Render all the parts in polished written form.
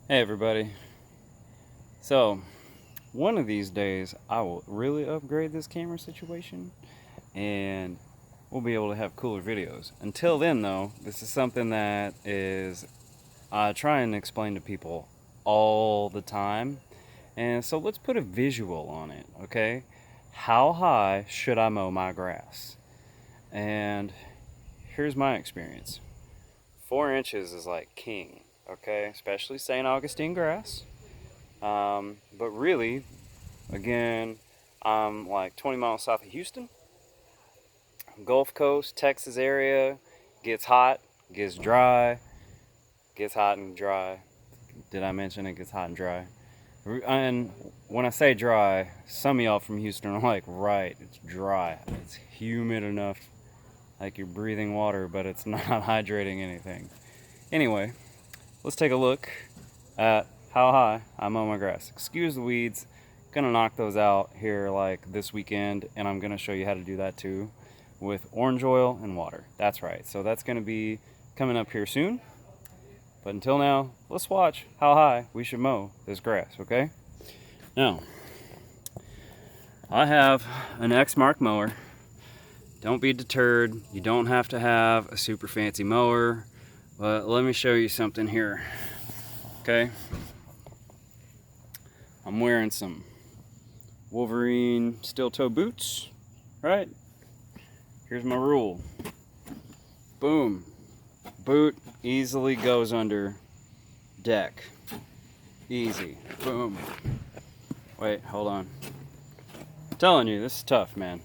Hey everybody. So, one of these days I will really upgrade this camera situation and we'll be able to have cooler videos. Until then though, this is something that is I try and explain to people all the time. And so let's put a visual on it, okay? How high should I mow my grass? And here's my experience. 4 inches is like king, okay? Especially St. Augustine grass. But really, again, I'm like 20 miles south of Houston. Gulf Coast, Texas area, gets hot, gets dry, gets hot and dry. Did I mention it gets hot and dry? And when I say dry, some of y'all from Houston are like, right, it's dry. It's humid enough, like you're breathing water, but it's not hydrating anything. Anyway, let's take a look at how high I mow my grass. Excuse the weeds. Gonna knock those out here like this weekend, and I'm gonna show you how to do that too with orange oil and water. That's right. So that's gonna be coming up here soon. But until now, let's watch how high we should mow this grass, okay? Now, I have an X-Mark mower. Don't be deterred. You don't have to have a super fancy mower. But let me show you something here, okay? I'm wearing some Wolverine steel-toe boots, right? Here's my rule. Boom. Boot easily goes under deck. Easy. Boom. Wait, hold on. I'm telling you, this is tough, man.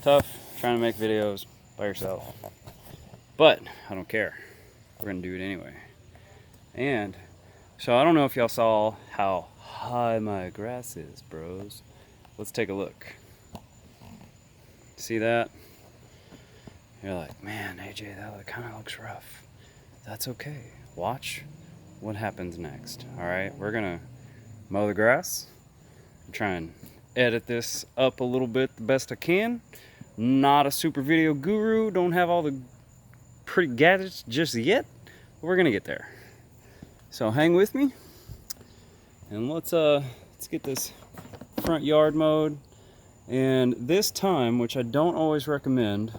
Tough trying to make videos by yourself. But I don't care. We're gonna do it anyway. And so I don't know if y'all saw how high my grass is, bros. Let's take a look. See that? You're like, man, AJ, that kind of looks rough. That's okay. Watch what happens next. All right, we're gonna mow the grass. Try and edit this up a little bit the best I can. Not a super video guru. Don't have all the pretty gadgets just yet. But we're gonna get there. So hang with me, and let's get this front yard mowed. And this time, which I don't always recommend,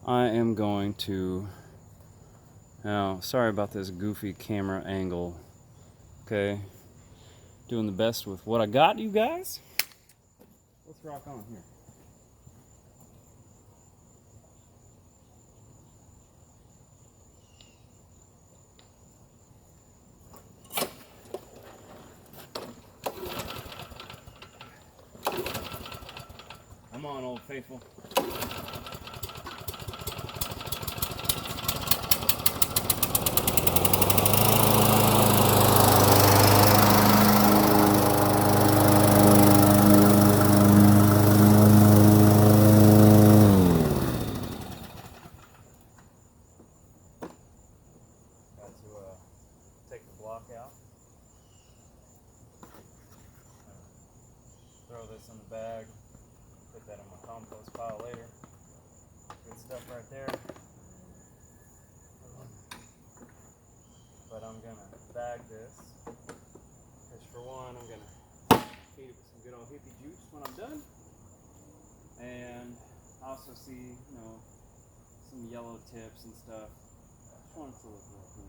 I am going to, now, sorry about this goofy camera angle, okay? Doing the best with what I got, you guys. Let's rock on here. Come on, old faithful. Take the block out. Throw this in the bag. Put that in my compost pile later. Good stuff right there. But I'm gonna bag this. Because for one, I'm gonna feed it with some good old hippie juice when I'm done. And I also see, some yellow tips and stuff. I just want it to look real clean.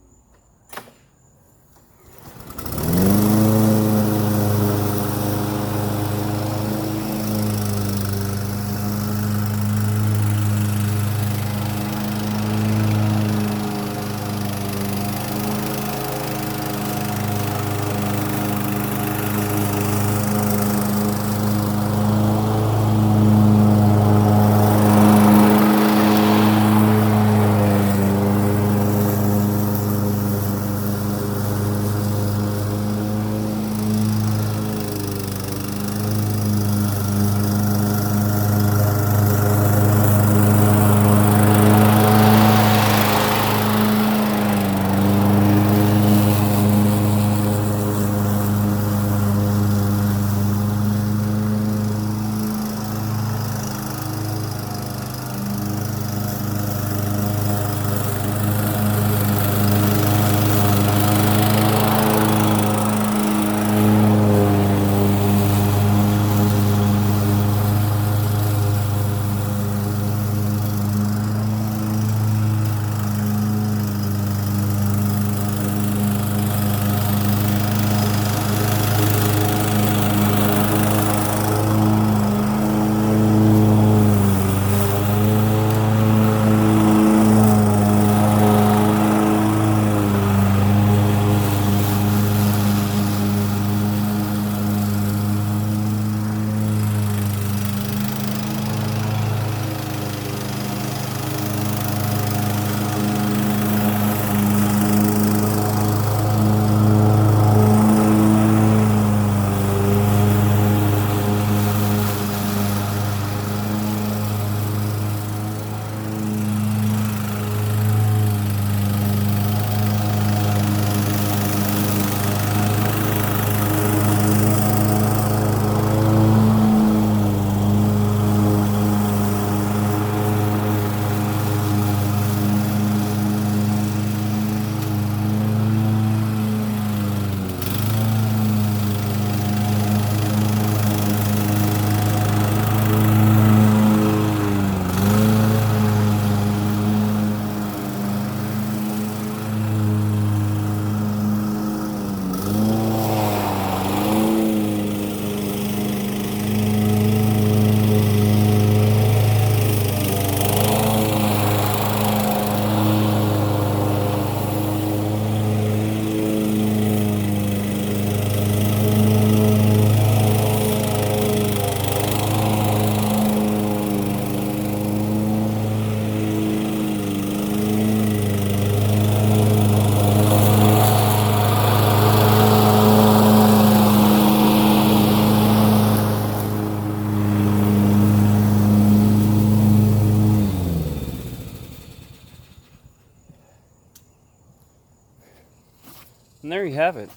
And there you have it.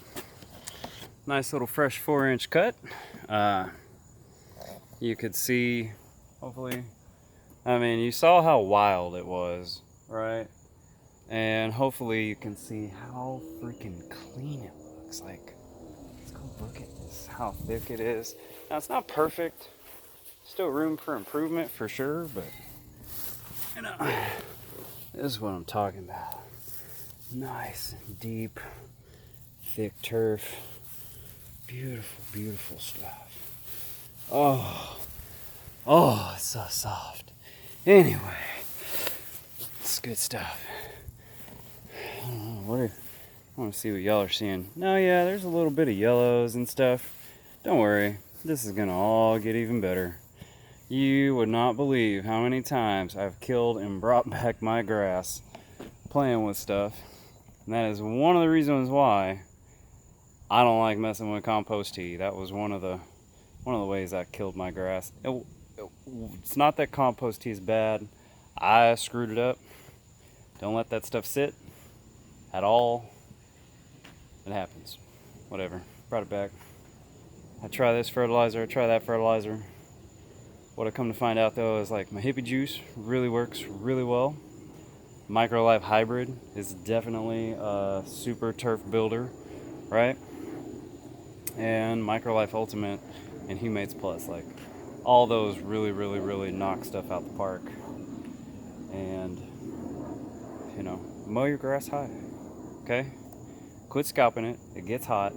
Nice little fresh 4-inch cut. You could see, hopefully, I mean, you saw how wild it was, right? And hopefully you can see how freaking clean it looks. Like, let's go look at this, how thick it is. Now, it's not perfect. Still room for improvement for sure, but, you know, this is what I'm talking about. Nice, deep, thick turf. Beautiful, beautiful stuff. Oh, it's so soft. Anyway, it's good stuff. I don't know, I want to see what y'all are seeing. No, yeah, there's a little bit of yellows and stuff. Don't worry, this is gonna all get even better. You would not believe how many times I've killed and brought back my grass playing with stuff. And that is one of the reasons why I don't like messing with compost tea. That was one of the ways I killed my grass. It's not that compost tea is bad. I screwed it up. Don't let that stuff sit at all. It happens. Whatever. Brought it back. I try this fertilizer, I try that fertilizer. What I come to find out though is like my Hippie juice really works really well. Microlife Hybrid is definitely a super turf builder, right? And Microlife Ultimate and Humates Plus, like all those really knock stuff out the park. And you know, mow your grass high, okay? Quit scalping it. It gets hot.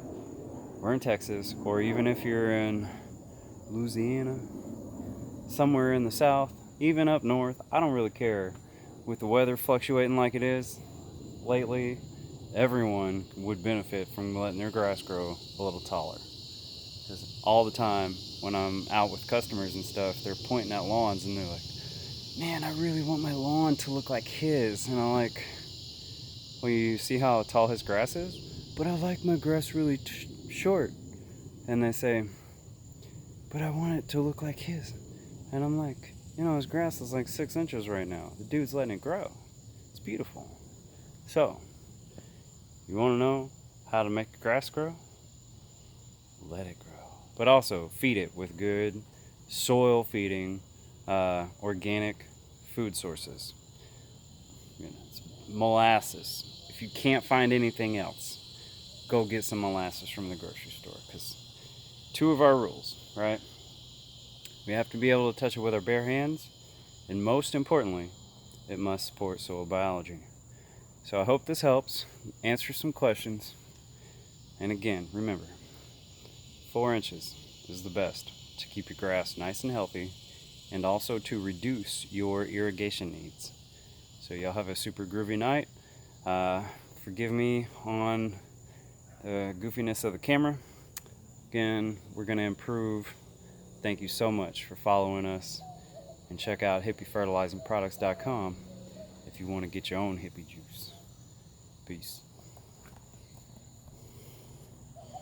We're in Texas, or even if you're in Louisiana, somewhere in the south, even up north, I don't really care. With the weather fluctuating like it is lately, everyone would benefit from letting their grass grow a little taller. Because all the time when I'm out with customers and stuff, they're pointing at lawns and they're like, man, I really want my lawn to look like his. And I'm like, well, you see how tall his grass is? But I like my grass really short. And they say, but I want it to look like his. And I'm like, you know, his grass is like 6 inches right now. The dude's letting it grow. It's beautiful. So, you want to know how to make the grass grow? Let it grow. But also, feed it with good soil feeding, organic food sources. You know, it's molasses. If you can't find anything else, go get some molasses from the grocery store. Because 2 of our rules, right? We have to be able to touch it with our bare hands, and most importantly, it must support soil biology. So I hope this helps answer some questions. And again, remember, 4 inches is the best to keep your grass nice and healthy, and also to reduce your irrigation needs. So y'all have a super groovy night. Forgive me on the goofiness of the camera. Again, we're going to improve. Thank you so much for following us, and check out hippiefertilizingproducts.com if you want to get your own hippie juice. Peace.